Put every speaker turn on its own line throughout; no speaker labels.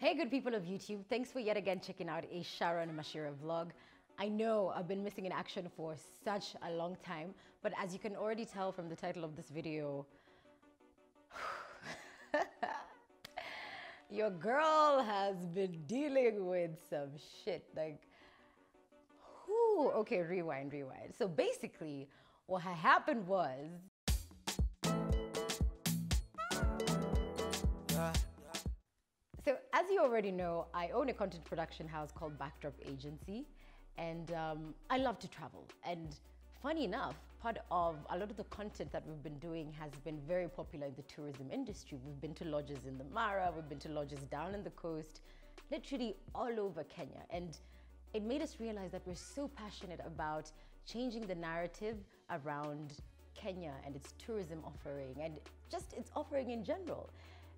Hey good people of YouTube, thanks for yet again checking out a Sharon Mashira vlog. I know I've been missing in action for such a long time, but as you can already tell from the title of this video, your girl has been dealing with some shit. Like, whoo, okay, rewind. So basically, what had happened was, so as you already know, I own a content production house called Backdrop Agency, and I love to travel. And funny enough, part of a lot of the content that we've been doing has been very popular in the tourism industry. We've been to lodges in the Mara, we've been to lodges down in the coast, literally all over Kenya. And it made us realize that we're so passionate about changing the narrative around Kenya and its tourism offering and just its offering in general.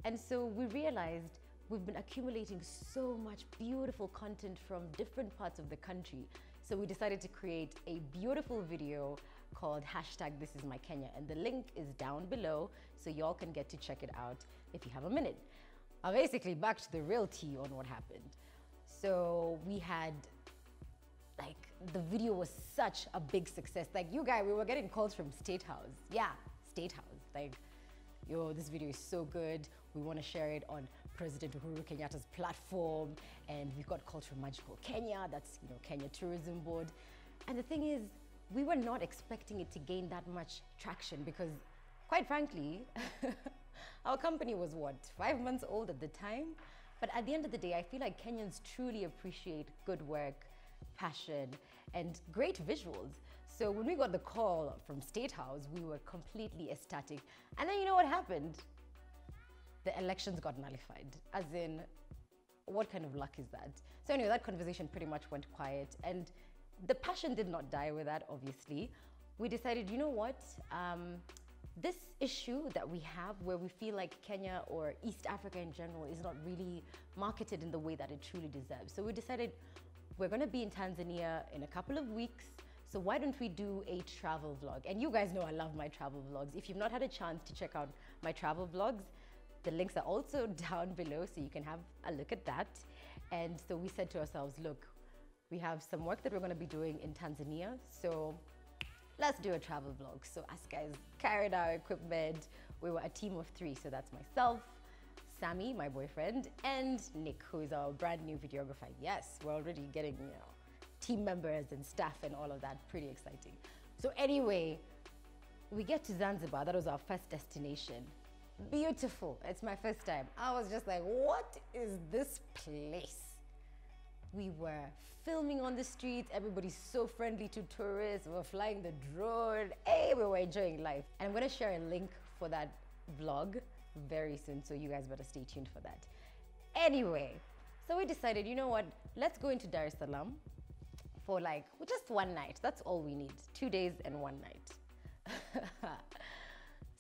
And so we realized we've been accumulating so much beautiful content from different parts of the country. So we decided to create a beautiful video called #ThisIsMyKenya, and the link is down below so y'all can get to check it out if you have a minute. Basically, back to the real tea on what happened. So we had, like, the video was such a big success. Like, you guys, we were getting calls from State House. Yeah, State House. Like, yo, this video is so good. We want to share it on President Uhuru Kenyatta's platform. And we've got calls from Magical Kenya, that's, you know, Kenya Tourism Board. And the thing is, we were not expecting it to gain that much traction because, quite frankly, our company was what, 5 months old at the time? But at the end of the day, I feel like Kenyans truly appreciate good work, passion, and great visuals. So when we got the call from State House, we were completely ecstatic. And then you know what happened? The elections got nullified. As in, what kind of luck is that? So anyway, that conversation pretty much went quiet, and the passion did not die with that, obviously. We decided, you know what? This issue that we have where we feel like Kenya or East Africa in general is not really marketed in the way that it truly deserves. So we decided we're gonna be in Tanzania in a couple of weeks. So why don't we do a travel vlog? And you guys know I love my travel vlogs. If you've not had a chance to check out my travel vlogs, the links are also down below so you can have a look at that. And so we said to ourselves, look, we have some work that we're gonna be doing in Tanzania. So let's do a travel vlog. So us guys carried our equipment. We were a team of 3. So that's myself, Sammy, my boyfriend, and Nick, who is our brand new videographer. Yes, we're already getting, you know, team members and staff and all of that. Pretty exciting. So anyway, we get to Zanzibar. That was our first destination. Beautiful. It's my first time. I was just like, what is this place? We were filming on the streets. Everybody's so friendly to tourists. We were flying the drone. Hey, we were enjoying life. And I'm gonna share a link for that vlog very soon, so you guys better stay tuned for that. Anyway, so we decided, you know what? Let's go into Dar es Salaam for like just one night. That's all we need. 2 days and 1 night.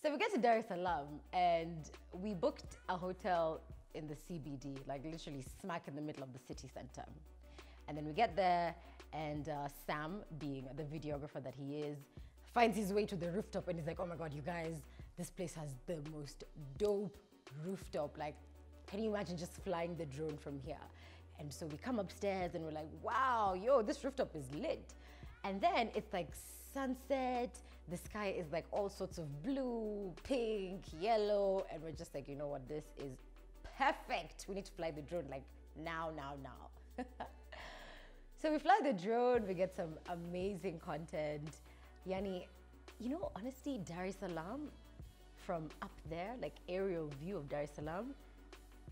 So we get to Dar es Salaam and we booked a hotel in the CBD, like literally smack in the middle of the city center. And then we get there and Sam, being the videographer that he is, finds his way to the rooftop and he's like, oh my God, you guys, this place has the most dope rooftop. Like, can you imagine just flying the drone from here? And so we come upstairs and we're like, wow, yo, this rooftop is lit. And then it's like sunset, the sky is like all sorts of blue, pink, yellow, and we're just like, you know what, this is perfect. We need to fly the drone like now. So we fly the drone, we get some amazing content. Yani, you know, honestly, Dar es Salaam, from up there, like aerial view of Dar es Salaam,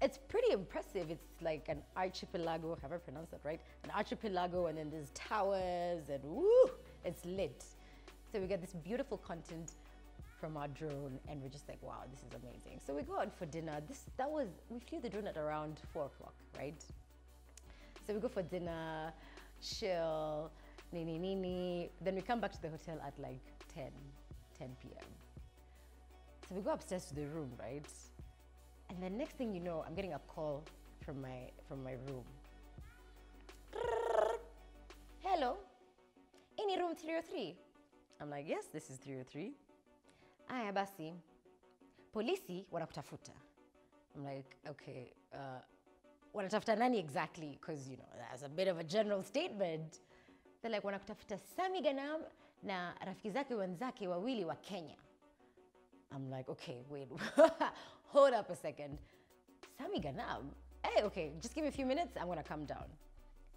it's pretty impressive. It's like an archipelago, have I pronounced that right? An archipelago, and then there's towers and woo, it's lit. So we get this beautiful content from our drone and we're just like, wow, this is amazing. So we go out for dinner. We flew the drone at around 4 o'clock, right? So we go for dinner, chill, nini. Then we come back to the hotel at like 10 p.m. So we go upstairs to the room, right? And then next thing you know, I'm getting a call from my room. Hello, any room 303? I'm like, yes, this is 303. Aya basi, polisi wanakutafuta. I'm like, okay, wanatafuta nani exactly? Because, you know, that's a bit of a general statement. They're like, wanakutafuta Sami Ganam na rafiki zake wenzake wawili wa Kenya. I'm like, okay, wait, hold up a second. Sami Ganam? Hey, okay, just give me a few minutes, I'm gonna come down.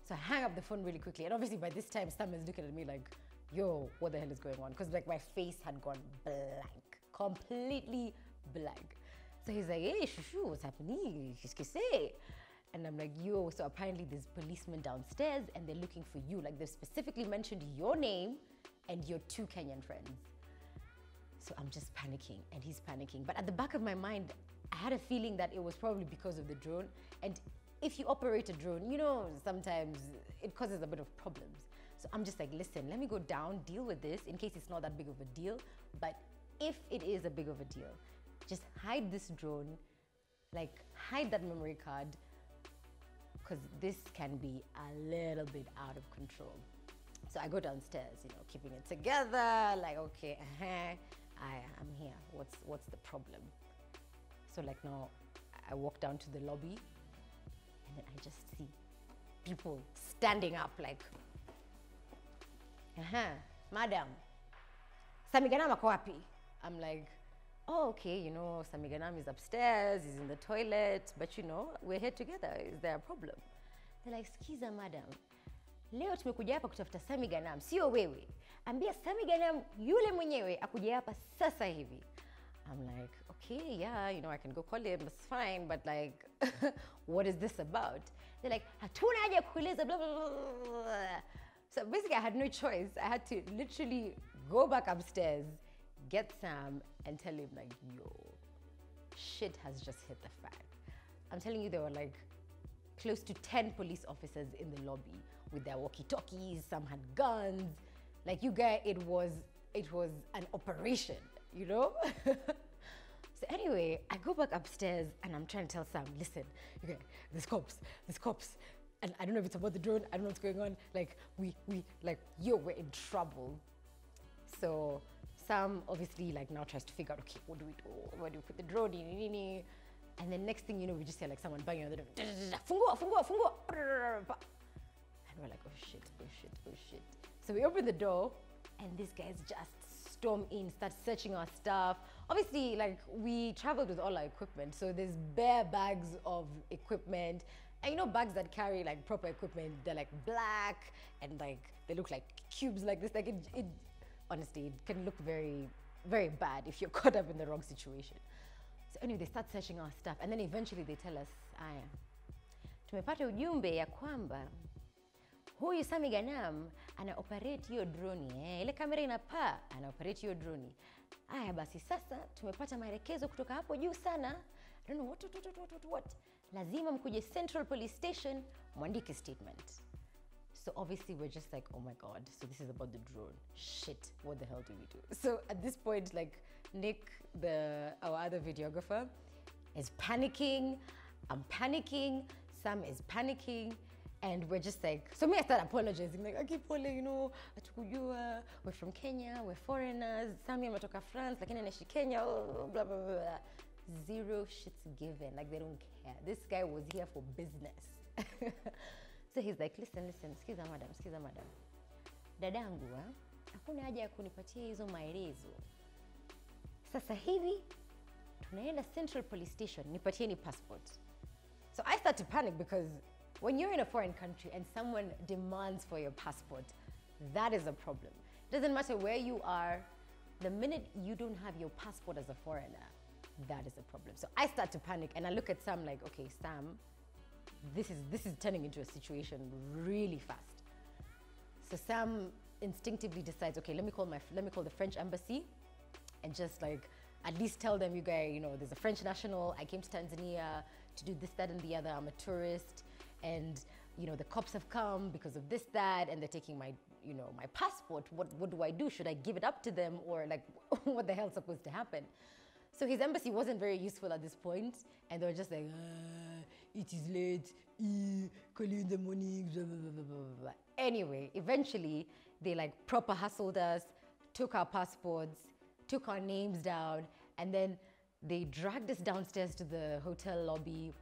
So I hang up the phone really quickly. And obviously by this time, Sam is looking at me like, yo, what the hell is going on? Because like my face had gone blank, completely blank. So he's like, hey, Shushu, what's happening? Qu'est-ce que c'est? And I'm like, yo, so apparently there's policemen downstairs and they're looking for you. Like they've specifically mentioned your name and your 2 Kenyan friends. So I'm just panicking and he's panicking. But at the back of my mind, I had a feeling that it was probably because of the drone. And if you operate a drone, you know, sometimes it causes a bit of problems. So I'm just like, listen, let me go down, deal with this in case it's not that big of a deal. But if it is a big of a deal, just hide this drone, like hide that memory card, because this can be a little bit out of control. So I go downstairs, you know, keeping it together, like, okay, I'm here. What's the problem? So like now, I walk down to the lobby, and then I just see people standing up, like, madam, Sami Ganam ako wapi? I'm like, oh, okay, you know, Sami Ganam is upstairs, he's in the toilet, but you know, we're here together. Is there a problem? They're like, skiza madam, leo tumekuja hapa kutafuta Sami Ganam, sio wewe. Ambia Sami Ganam yule mwenyewe akuja hapa sasa hivi. I'm like, okay, yeah, you know, I can go call him, that's fine, but like, what is this about? They're like, hatuna haja kueleza, blah, blah, blah, blah. So basically I had no choice. I had to literally go back upstairs, get Sam, and tell him like, yo, shit has just hit the fan. I'm telling you, there were like close to 10 police officers in the lobby with their walkie-talkies, some had guns. Like, you guys, it was an operation, you know? So anyway, I go back upstairs and I'm trying to tell Sam, listen, okay, there's cops. And I don't know if it's about the drone, I don't know what's going on. Like, we're in trouble. So Sam obviously like now tries to figure out, okay, what do we do? Where do we put the drone in? And then next thing you know, we just hear like someone banging on the door. Fungua. And we're like, oh shit. So we open the door and these guys just storm in, start searching our stuff. Obviously, like, we traveled with all our equipment. So there's bare bags of equipment. And you know, bags that carry like proper equipment, they're like black and like they look like cubes like this. Like it honestly, it can look very, very bad if you're caught up in the wrong situation. So anyway, they start searching our stuff and then eventually they tell us, aya, tumepata ujumbe ya kwamba huyu Sami Ganam ana operate hiyo drone, ile kamera inapaa, ana operate hiyo drone. Aya basi sasa tumepata maelekezo kutoka hapo juu sana. I don't know what. Lazima mkuje Central Police Station, mwandike statement. So obviously we're just like, oh my God, so this is about the drone. Shit, what the hell do we do? So at this point, like Nick, our other videographer, is panicking. I'm panicking. Sam is panicking. And we're just like, so me, I start apologizing. Like, okay, Pole, you know, we're from Kenya, we're foreigners. Sammy ametoka France, lakini anaishi Kenya, blah, blah, blah. Zero shits given. Like, they don't care. This guy was here for business. So he's like, listen, skiza madam. Dadangu, hakuna haja ya kunipatia hizo maelezo. Sasa hivi, tunaenda Central Police Station, nipatieni passport. So I start to panic because when you're in a foreign country and someone demands for your passport, that is a problem. It doesn't matter where you are, the minute you don't have your passport as a foreigner, that is a problem. So I start to panic and I look at Sam like, okay, Sam, this is turning into a situation really fast. So Sam instinctively decides, okay, let me call the French embassy and just like at least tell them, you guys, you know, there's a French national, I came to Tanzania to do this, that, and the other, I'm a tourist, and you know, the cops have come because of this, that, and they're taking my, you know, my passport. What do I do? Should I give it up to them, or like, what the hell's supposed to happen? So his embassy wasn't very useful at this point, and they were just like, it is late, call you in the morning, blah, blah, blah, blah, blah. Anyway, eventually, they like proper hustled us, took our passports, took our names down, and then they dragged us downstairs to the hotel lobby,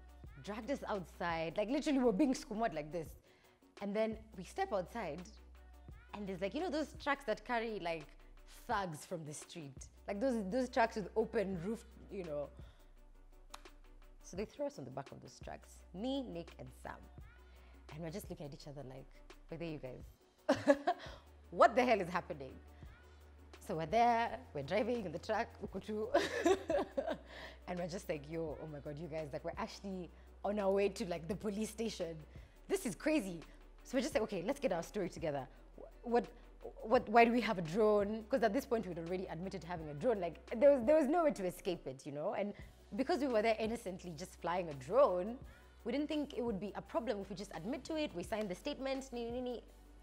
dragged us outside. Like literally we're being skumot like this. And then we step outside and there's like, you know those trucks that carry like thugs from the street? Like those trucks with open roof, you know. So they throw us on the back of those trucks. Me, Nick, and Sam. And we're just looking at each other like, wait, there you guys. What the hell is happening? So we're there, we're driving in the truck, ukutu. And we're just like, yo, oh my God, you guys, like we're actually on our way to like the police station. This is crazy. So we're just like, okay, let's get our story together. Why do we have a drone? Because at this point we'd already admitted to having a drone. Like there was no way to escape it, you know? And because we were there innocently just flying a drone, we didn't think it would be a problem if we just admit to it. We signed the statement,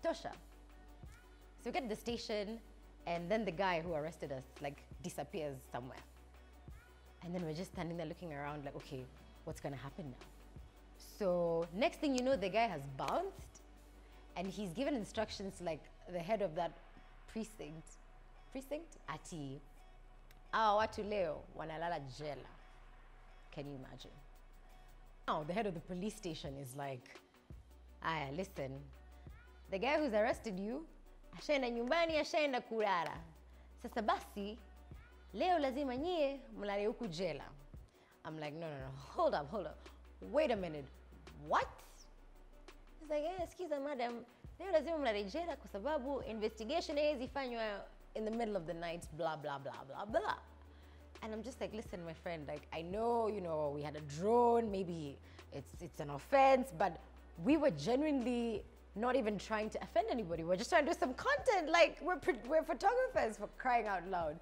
tosha. So we get to the station, and then the guy who arrested us like disappears somewhere. And then we're just standing there looking around like, okay, what's gonna happen now? So next thing you know, the guy has bounced and he's given instructions to like the head of that precinct, ati, watu leo wanalala jela. Can you imagine? Now the head of the police station is like, listen, the guy who's arrested you, ashaenda nyumbani, ashaenda kulala. Sasa basi, leo lazima nyie mlale huku jela. I'm like, no, hold up. Wait a minute, what? He's like, excuse me, madam, leo lazima mlale jela kwa sababu investigation ifanywa in the middle of the night, blah, blah, blah, blah, blah. And I'm just like, listen, my friend, like, I know, you know, we had a drone, maybe it's an offense, but we were genuinely not even trying to offend anybody. We're just trying to do some content. Like, we're photographers, for crying out loud.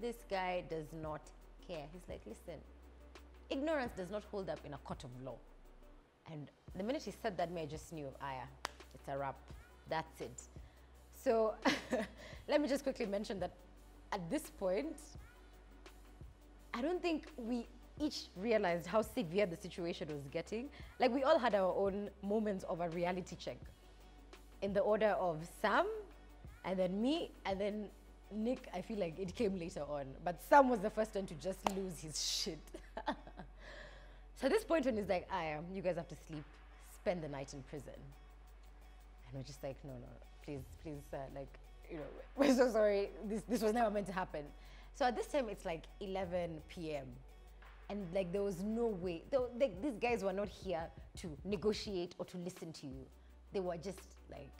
This guy does not care. He's like, listen, ignorance does not hold up in a court of law. And the minute he said that, I just knew, it's a wrap. That's it. So let me just quickly mention that at this point, I don't think we each realized how severe the situation was getting. Like, we all had our own moments of a reality check. In the order of Sam, and then me, and then Nick. I feel like it came later on. But Sam was the first one to just lose his shit. So at this point when he's like, you guys have to sleep, spend the night in prison. And we're just like, no, please, like, you know, we're so sorry. This was never meant to happen. So at this time, it's like 11 p.m. And like, there was no way. These guys were not here to negotiate or to listen to you. They were just like,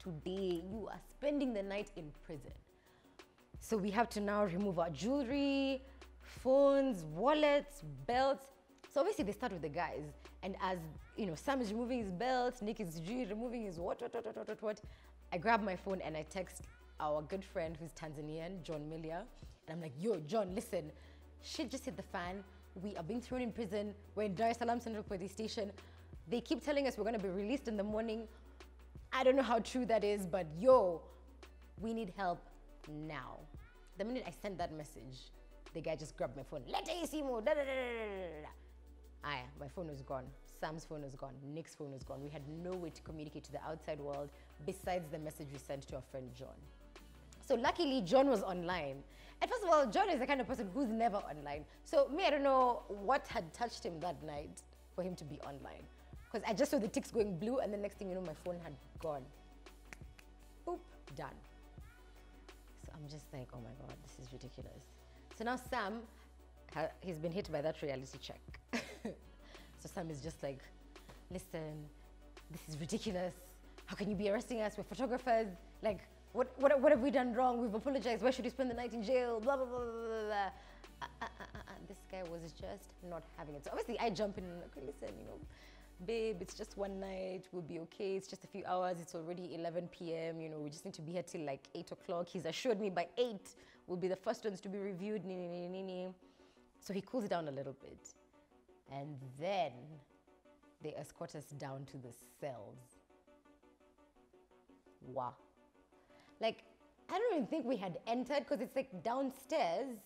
today you are spending the night in prison. So we have to now remove our jewelry, phones, wallets, belts. So obviously they start with the guys. And as, you know, Sam is removing his belt, Nick is removing his what. I grab my phone and I text our good friend who's Tanzanian, John Milia. And I'm like, yo, John, listen, shit just hit the fan. We are being thrown in prison. We're in Dar Es Salaam Central Police Station. They keep telling us we're gonna be released in the morning. I don't know how true that is, but yo, we need help now. The minute I sent that message, the guy just grabbed my phone. My phone was gone. Sam's phone was gone. Nick's phone was gone. We had no way to communicate to the outside world besides the message we sent to our friend John. So luckily, John was online. And first of all, John is the kind of person who's never online. So me, I don't know what had touched him that night for him to be online. Because I just saw the ticks going blue, and the next thing you know, my phone had gone. Boop, done. So I'm just like, oh my God, this is ridiculous. So now Sam, he's been hit by that reality check. So Sam is just like, listen, this is ridiculous. How can you be arresting us? We're photographers. Like, what have we done wrong? We've apologized. Why should we spend the night in jail? Blah, blah, blah, blah, blah. This guy was just not having it. So obviously I jump in and like, listen, you know, babe, it's just one night. We'll be okay. It's just a few hours. It's already 11 p.m. You know, we just need to be here till like 8 o'clock. He's assured me by 8 we'll be the first ones to be reviewed. So he cools down a little bit. And then they escort us down to the cells. Wow. Like, I don't even think we had entered because it's like downstairs.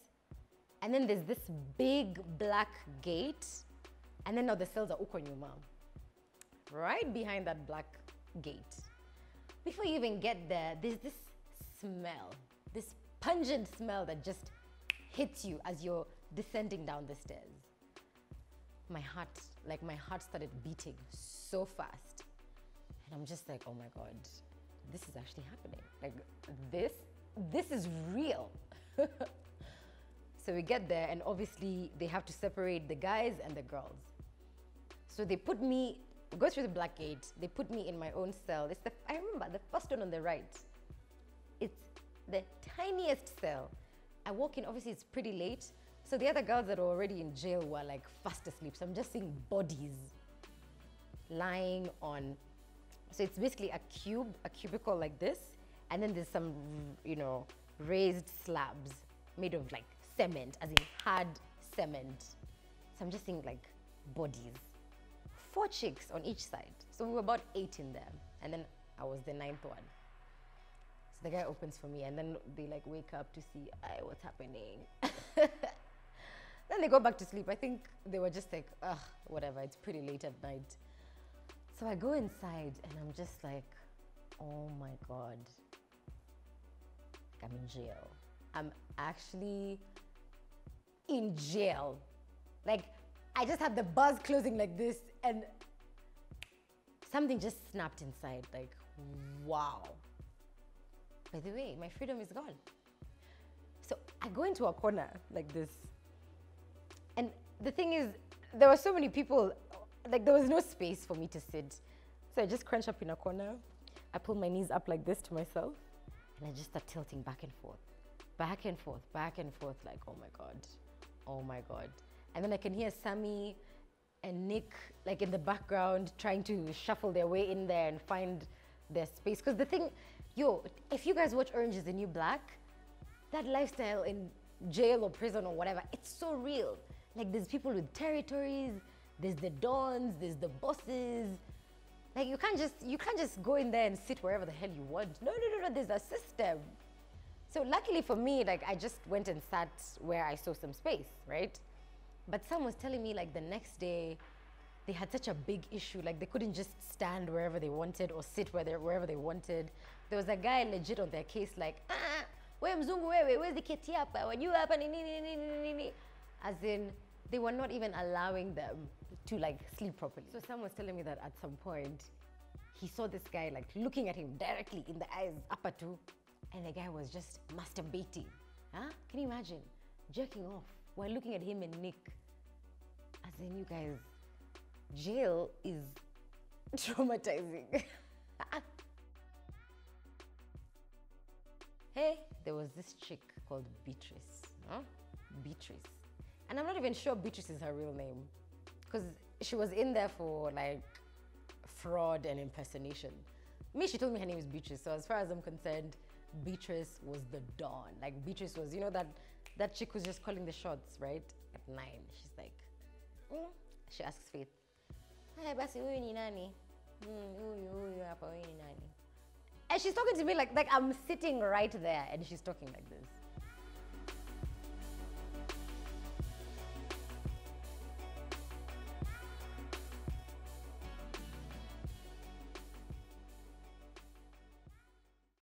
And then there's this big black gate. And then now the cells are uko nyuma. Right behind that black gate. Before you even get there, there's this smell. This pungent smell that just hits you as you're descending down the stairs. my heart started beating so fast. And I'm just like, oh my God, this is actually happening. Like this is real. So we get there, and obviously they have to separate the guys and the girls. So they put me, go through the black gate, they put me in my own cell. I remember the first one on the right. It's the tiniest cell. I walk in, obviously it's pretty late. So the other girls that were already in jail were like fast asleep. So I'm just seeing bodies lying on, so it's basically a cubicle like this. And then there's some, you know, raised slabs made of like cement, as in hard cement. So I'm just seeing like bodies. 4 chicks on each side. So we were about 8 in there. And then I was the 9th one. So the guy opens for me, and then they like wake up to see, what's happening? Then they go back to sleep. I think they were just like, ugh, whatever, it's pretty late at night. So I go inside and I'm just like, oh my God. I'm in jail. I'm actually in jail. Like, I just had the buzz closing like this, and something just snapped inside. Like, wow. By the way, my freedom is gone. So I go into a corner like this. And the thing is, there were so many people, like there was no space for me to sit. So I just crunch up in a corner. I pull my knees up like this to myself, and I just start tilting back and forth, back and forth, back and forth, like, oh my God, oh my God. And then I can hear Sammy and Nick like in the background trying to shuffle their way in there and find their space. Because the thing, if you guys watch Orange is the New Black, that lifestyle in jail or prison or whatever, it's so real. Like there's people with territories, there's the dons, there's the bosses. Like you can't just go in there and sit wherever the hell you want. No, there's a system. So luckily for me, like I just went and sat where I saw some space, right? But someone was telling me like the next day, they had such a big issue, like they couldn't just stand wherever they wanted or sit wherever they wanted. There was a guy legit on their case like, where's the kiti hapa? When you hapa nini? As in, they were not even allowing them to like sleep properly. So someone was telling me that at some point, he saw this guy like looking at him directly in the eyes, upper two, and the guy was just masturbating. Huh? Can you imagine? Jerking off while looking at him and Nick. As in, you guys, jail is traumatizing. Hey, there was this chick called Beatrice. Huh? Beatrice. And I'm not even sure Beatrice is her real name, because she was in there for like fraud and impersonation. She told me her name is Beatrice. So as far as I'm concerned, Beatrice was the dawn. Like Beatrice was, you know, that chick who's just calling the shots, right? At 9, she's like, she asks Faith, "Hey, basi huyu ni nani? Huyu hapa huyu ni nani?" And she's talking to me like I'm sitting right there, and she's talking like this.